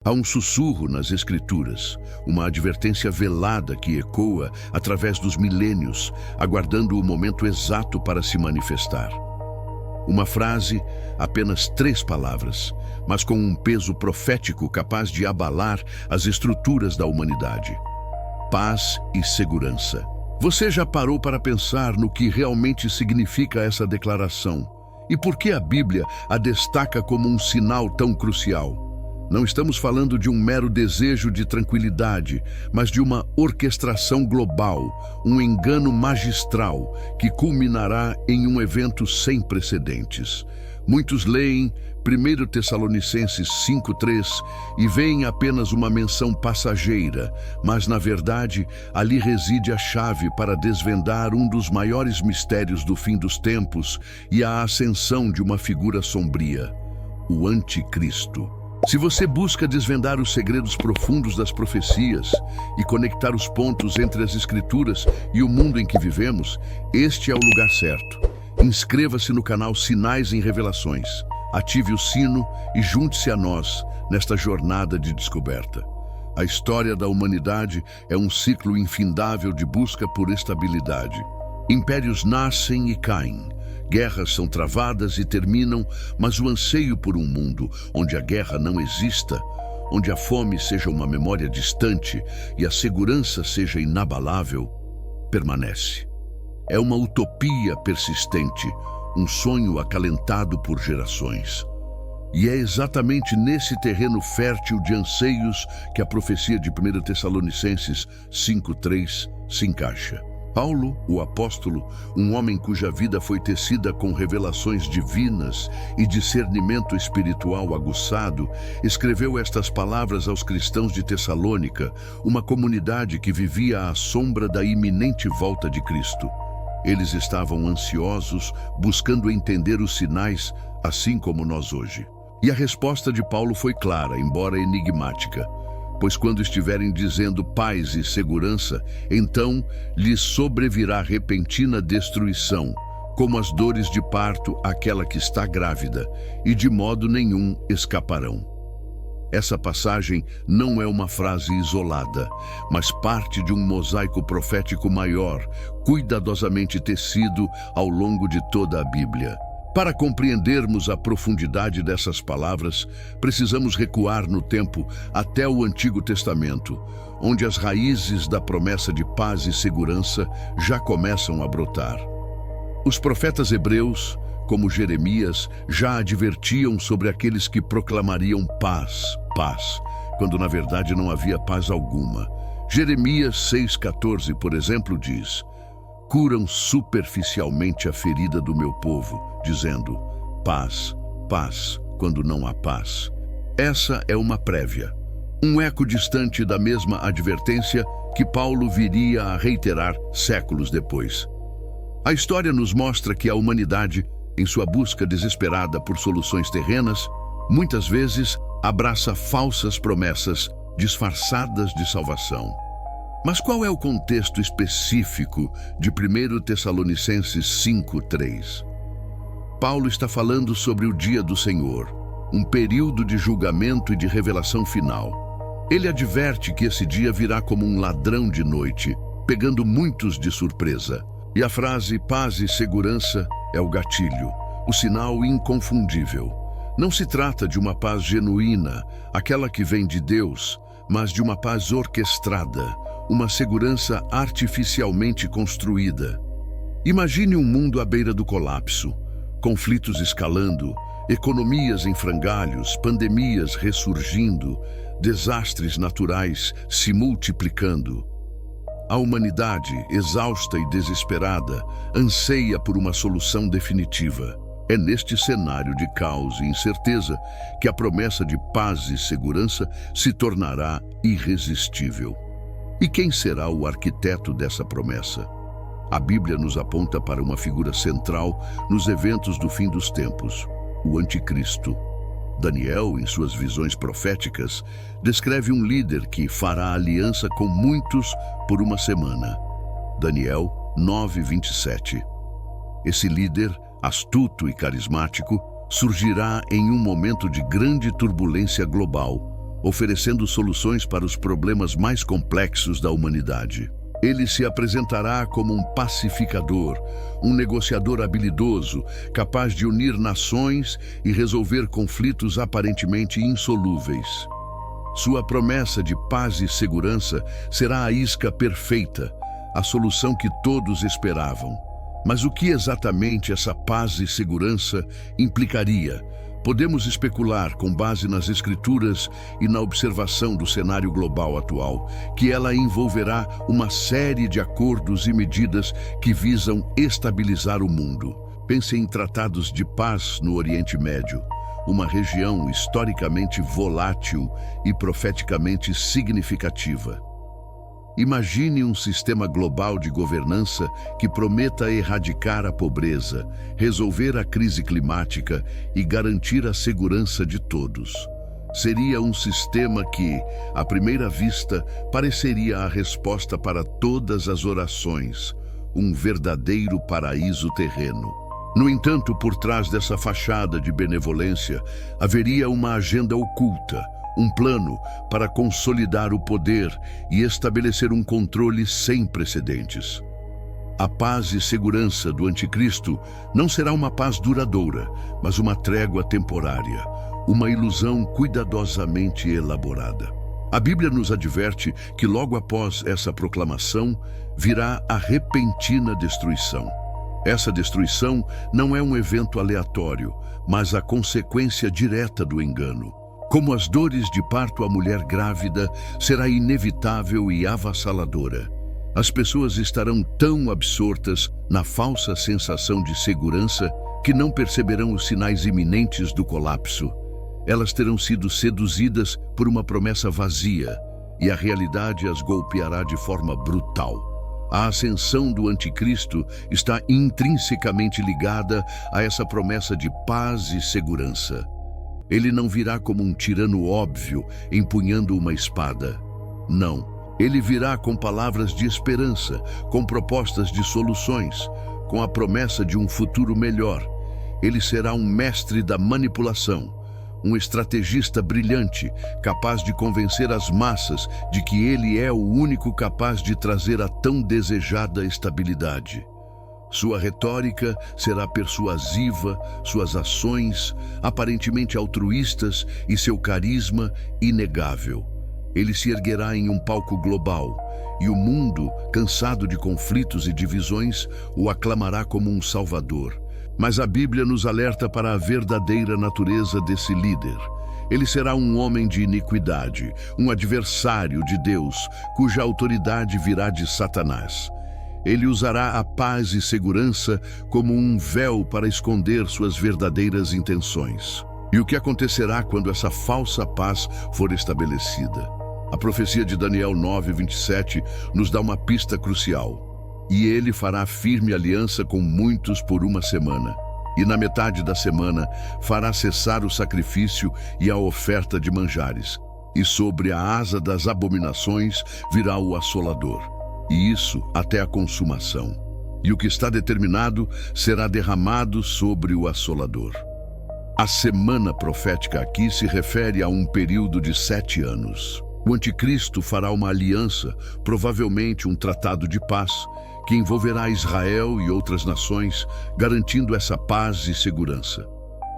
Há um sussurro nas Escrituras, uma advertência velada que ecoa através dos milênios, aguardando o momento exato para se manifestar. Uma frase, apenas 3 palavras, mas com um peso profético capaz de abalar as estruturas da humanidade. Paz e segurança. Você já parou para pensar no que realmente significa essa declaração? E por que a Bíblia a destaca como um sinal tão crucial? Não estamos falando de um mero desejo de tranquilidade, mas de uma orquestração global, um engano magistral que culminará em um evento sem precedentes. Muitos leem 1 Tessalonicenses 5:3 e veem apenas uma menção passageira, mas na verdade ali reside a chave para desvendar um dos maiores mistérios do fim dos tempos e a ascensão de uma figura sombria, o Anticristo. Se você busca desvendar os segredos profundos das profecias e conectar os pontos entre as Escrituras e o mundo em que vivemos, este é o lugar certo. Inscreva-se no canal Sinais em Revelações, ative o sino e junte-se a nós nesta jornada de descoberta. A história da humanidade é um ciclo infindável de busca por estabilidade. Impérios nascem e caem. Guerras são travadas e terminam, mas o anseio por um mundo onde a guerra não exista, onde a fome seja uma memória distante e a segurança seja inabalável, permanece. É uma utopia persistente, um sonho acalentado por gerações. E é exatamente nesse terreno fértil de anseios que a profecia de 1 Tessalonicenses 5:3 se encaixa. Paulo, o apóstolo, um homem cuja vida foi tecida com revelações divinas e discernimento espiritual aguçado, escreveu estas palavras aos cristãos de Tessalônica, uma comunidade que vivia à sombra da iminente volta de Cristo. Eles estavam ansiosos, buscando entender os sinais, assim como nós hoje. E a resposta de Paulo foi clara, embora enigmática. Pois quando estiverem dizendo paz e segurança, então lhes sobrevirá repentina destruição, como as dores de parto àquela que está grávida, e de modo nenhum escaparão. Essa passagem não é uma frase isolada, mas parte de um mosaico profético maior, cuidadosamente tecido ao longo de toda a Bíblia. Para compreendermos a profundidade dessas palavras, precisamos recuar no tempo até o Antigo Testamento, onde as raízes da promessa de paz e segurança já começam a brotar. Os profetas hebreus, como Jeremias, já advertiam sobre aqueles que proclamariam paz, quando na verdade não havia paz alguma. Jeremias 6:14, por exemplo, diz: curam superficialmente a ferida do meu povo, dizendo, paz, quando não há paz. Essa é uma prévia, um eco distante da mesma advertência que Paulo viria a reiterar séculos depois. A história nos mostra que a humanidade, em sua busca desesperada por soluções terrenas, muitas vezes abraça falsas promessas disfarçadas de salvação. Mas qual é o contexto específico de 1 Tessalonicenses 5:3? Paulo está falando sobre o dia do Senhor, um período de julgamento e de revelação final. Ele adverte que esse dia virá como um ladrão de noite, pegando muitos de surpresa. E a frase paz e segurança é o gatilho, o sinal inconfundível. Não se trata de uma paz genuína, aquela que vem de Deus, mas de uma paz orquestrada, uma segurança artificialmente construída. Imagine um mundo à beira do colapso, conflitos escalando, economias em frangalhos, pandemias ressurgindo, desastres naturais se multiplicando. A humanidade, exausta e desesperada, anseia por uma solução definitiva. É neste cenário de caos e incerteza que a promessa de paz e segurança se tornará irresistível. E quem será o arquiteto dessa promessa? A Bíblia nos aponta para uma figura central nos eventos do fim dos tempos, o Anticristo. Daniel, em suas visões proféticas, descreve um líder que fará aliança com muitos por uma semana. Daniel 9:27. Esse líder, astuto e carismático, surgirá em um momento de grande turbulência global, oferecendo soluções para os problemas mais complexos da humanidade. Ele se apresentará como um pacificador, um negociador habilidoso, capaz de unir nações e resolver conflitos aparentemente insolúveis. Sua promessa de paz e segurança será a isca perfeita, a solução que todos esperavam. Mas o que exatamente essa paz e segurança implicaria? Podemos especular, com base nas Escrituras e na observação do cenário global atual, que ela envolverá uma série de acordos e medidas que visam estabilizar o mundo. Pense em tratados de paz no Oriente Médio, uma região historicamente volátil e profeticamente significativa. Imagine um sistema global de governança que prometa erradicar a pobreza, resolver a crise climática e garantir a segurança de todos. Seria um sistema que, à primeira vista, pareceria a resposta para todas as orações, um verdadeiro paraíso terreno. No entanto, por trás dessa fachada de benevolência, haveria uma agenda oculta, um plano para consolidar o poder e estabelecer um controle sem precedentes. A paz e segurança do anticristo não será uma paz duradoura, mas uma trégua temporária, uma ilusão cuidadosamente elaborada. A Bíblia nos adverte que logo após essa proclamação virá a repentina destruição. Essa destruição não é um evento aleatório, mas a consequência direta do engano. Como as dores de parto à mulher grávida, será inevitável e avassaladora. As pessoas estarão tão absortas na falsa sensação de segurança que não perceberão os sinais iminentes do colapso. Elas terão sido seduzidas por uma promessa vazia e a realidade as golpeará de forma brutal. A ascensão do anticristo está intrinsecamente ligada a essa promessa de paz e segurança. Ele não virá como um tirano óbvio, empunhando uma espada. Não. Ele virá com palavras de esperança, com propostas de soluções, com a promessa de um futuro melhor. Ele será um mestre da manipulação, um estrategista brilhante, capaz de convencer as massas de que ele é o único capaz de trazer a tão desejada estabilidade. Sua retórica será persuasiva, suas ações aparentemente altruístas e seu carisma inegável. Ele se erguerá em um palco global e o mundo, cansado de conflitos e divisões, o aclamará como um salvador. Mas a Bíblia nos alerta para a verdadeira natureza desse líder. Ele será um homem de iniquidade, um adversário de Deus, cuja autoridade virá de Satanás. Ele usará a paz e segurança como um véu para esconder suas verdadeiras intenções. E o que acontecerá quando essa falsa paz for estabelecida? A profecia de Daniel 9:27 nos dá uma pista crucial. E ele fará firme aliança com muitos por uma semana. E na metade da semana fará cessar o sacrifício e a oferta de manjares. E sobre a asa das abominações virá o assolador. E isso até a consumação. E o que está determinado será derramado sobre o assolador. A semana profética aqui se refere a um período de 7 anos. O anticristo fará uma aliança, provavelmente um tratado de paz, que envolverá Israel e outras nações, garantindo essa paz e segurança.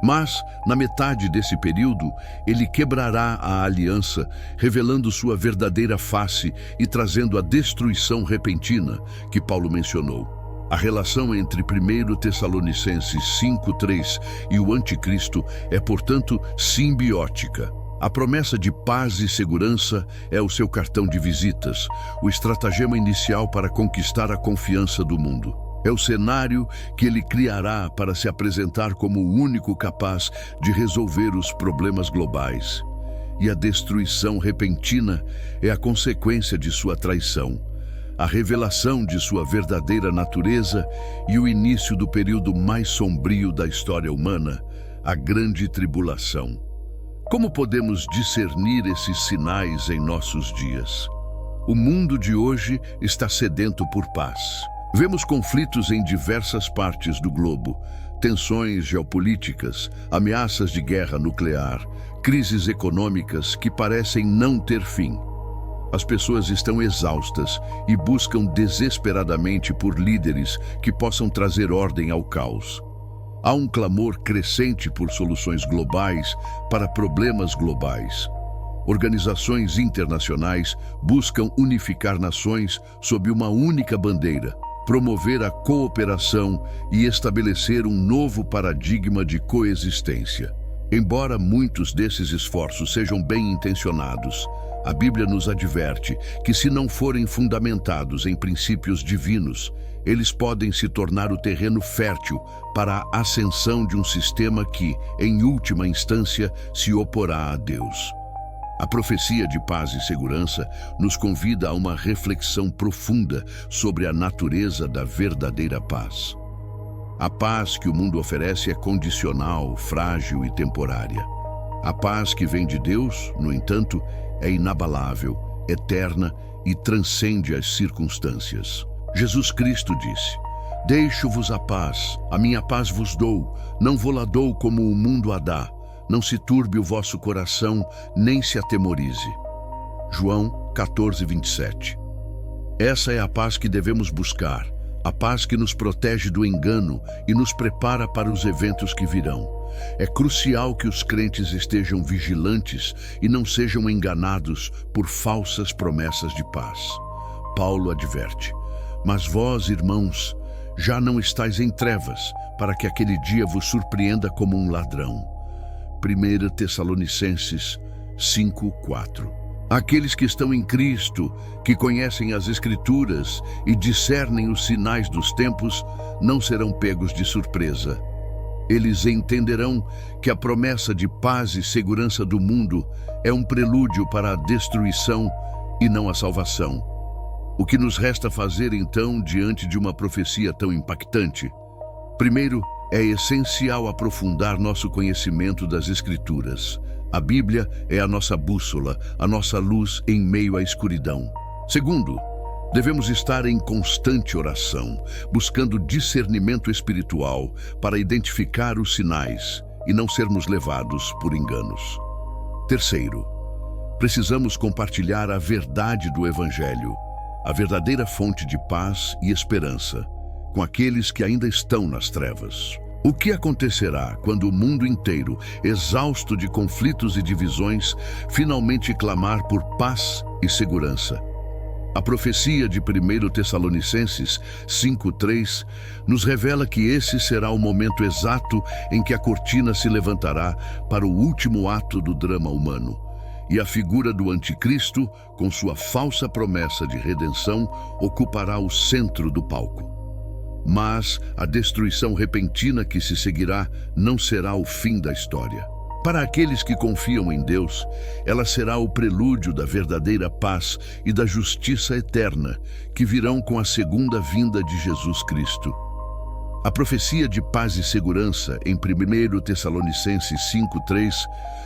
Mas, na metade desse período, ele quebrará a aliança, revelando sua verdadeira face e trazendo a destruição repentina que Paulo mencionou. A relação entre 1 Tessalonicenses 5:3 e o anticristo é, portanto, simbiótica. A promessa de paz e segurança é o seu cartão de visitas, o estratagema inicial para conquistar a confiança do mundo. É o cenário que ele criará para se apresentar como o único capaz de resolver os problemas globais. E a destruição repentina é a consequência de sua traição, a revelação de sua verdadeira natureza e o início do período mais sombrio da história humana, a Grande Tribulação. Como podemos discernir esses sinais em nossos dias? O mundo de hoje está sedento por paz. Vemos conflitos em diversas partes do globo, tensões geopolíticas, ameaças de guerra nuclear, crises econômicas que parecem não ter fim. As pessoas estão exaustas e buscam desesperadamente por líderes que possam trazer ordem ao caos. Há um clamor crescente por soluções globais para problemas globais. Organizações internacionais buscam unificar nações sob uma única bandeira, promover a cooperação e estabelecer um novo paradigma de coexistência. Embora muitos desses esforços sejam bem intencionados, a Bíblia nos adverte que, se não forem fundamentados em princípios divinos, eles podem se tornar o terreno fértil para a ascensão de um sistema que, em última instância, se oporá a Deus. A profecia de paz e segurança nos convida a uma reflexão profunda sobre a natureza da verdadeira paz. A paz que o mundo oferece é condicional, frágil e temporária. A paz que vem de Deus, no entanto, é inabalável, eterna e transcende as circunstâncias. Jesus Cristo disse: "Deixo-vos a minha paz vos dou, não vou-la dou como o mundo a dá. Não se turbe o vosso coração, nem se atemorize." João 14:27. Essa é a paz que devemos buscar, a paz que nos protege do engano e nos prepara para os eventos que virão. É crucial que os crentes estejam vigilantes e não sejam enganados por falsas promessas de paz. Paulo adverte: "Mas vós, irmãos, já não estáis em trevas, para que aquele dia vos surpreenda como um ladrão." 1 Tessalonicenses 5:4. Aqueles que estão em Cristo, que conhecem as Escrituras e discernem os sinais dos tempos, não serão pegos de surpresa. Eles entenderão que a promessa de paz e segurança do mundo é um prelúdio para a destruição e não a salvação. O que nos resta fazer, então, diante de uma profecia tão impactante? Primeiro, é essencial aprofundar nosso conhecimento das Escrituras. A Bíblia é a nossa bússola, a nossa luz em meio à escuridão. Segundo, devemos estar em constante oração, buscando discernimento espiritual para identificar os sinais e não sermos levados por enganos. Terceiro, precisamos compartilhar a verdade do Evangelho, a verdadeira fonte de paz e esperança, com aqueles que ainda estão nas trevas. O que acontecerá quando o mundo inteiro, exausto de conflitos e divisões, finalmente clamar por paz e segurança? A profecia de 1 Tessalonicenses 5:3 nos revela que esse será o momento exato em que a cortina se levantará para o último ato do drama humano, e a figura do anticristo, com sua falsa promessa de redenção, ocupará o centro do palco. Mas a destruição repentina que se seguirá não será o fim da história. Para aqueles que confiam em Deus, ela será o prelúdio da verdadeira paz e da justiça eterna que virão com a segunda vinda de Jesus Cristo. A profecia de paz e segurança em 1 Tessalonicenses 5:3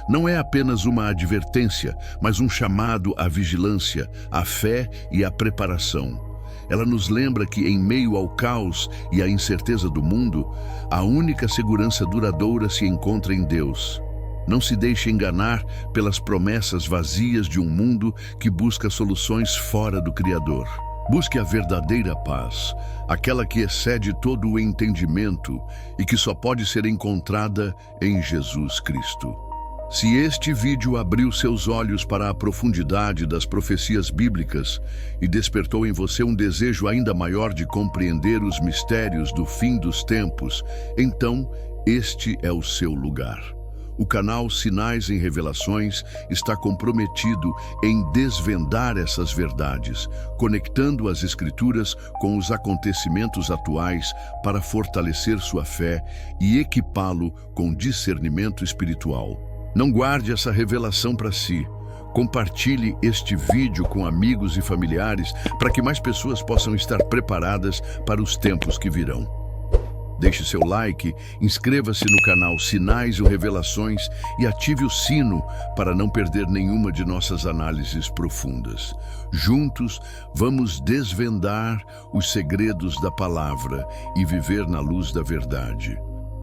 não é apenas uma advertência, mas um chamado à vigilância, à fé e à preparação. Ela nos lembra que, em meio ao caos e à incerteza do mundo, a única segurança duradoura se encontra em Deus. Não se deixe enganar pelas promessas vazias de um mundo que busca soluções fora do Criador. Busque a verdadeira paz, aquela que excede todo o entendimento e que só pode ser encontrada em Jesus Cristo. Se este vídeo abriu seus olhos para a profundidade das profecias bíblicas e despertou em você um desejo ainda maior de compreender os mistérios do fim dos tempos, então este é o seu lugar. O canal Sinais em Revelações está comprometido em desvendar essas verdades, conectando as Escrituras com os acontecimentos atuais para fortalecer sua fé e equipá-lo com discernimento espiritual. Não guarde essa revelação para si. Compartilhe este vídeo com amigos e familiares para que mais pessoas possam estar preparadas para os tempos que virão. Deixe seu like, inscreva-se no canal Sinais ou Revelações e ative o sino para não perder nenhuma de nossas análises profundas. Juntos, vamos desvendar os segredos da palavra e viver na luz da verdade.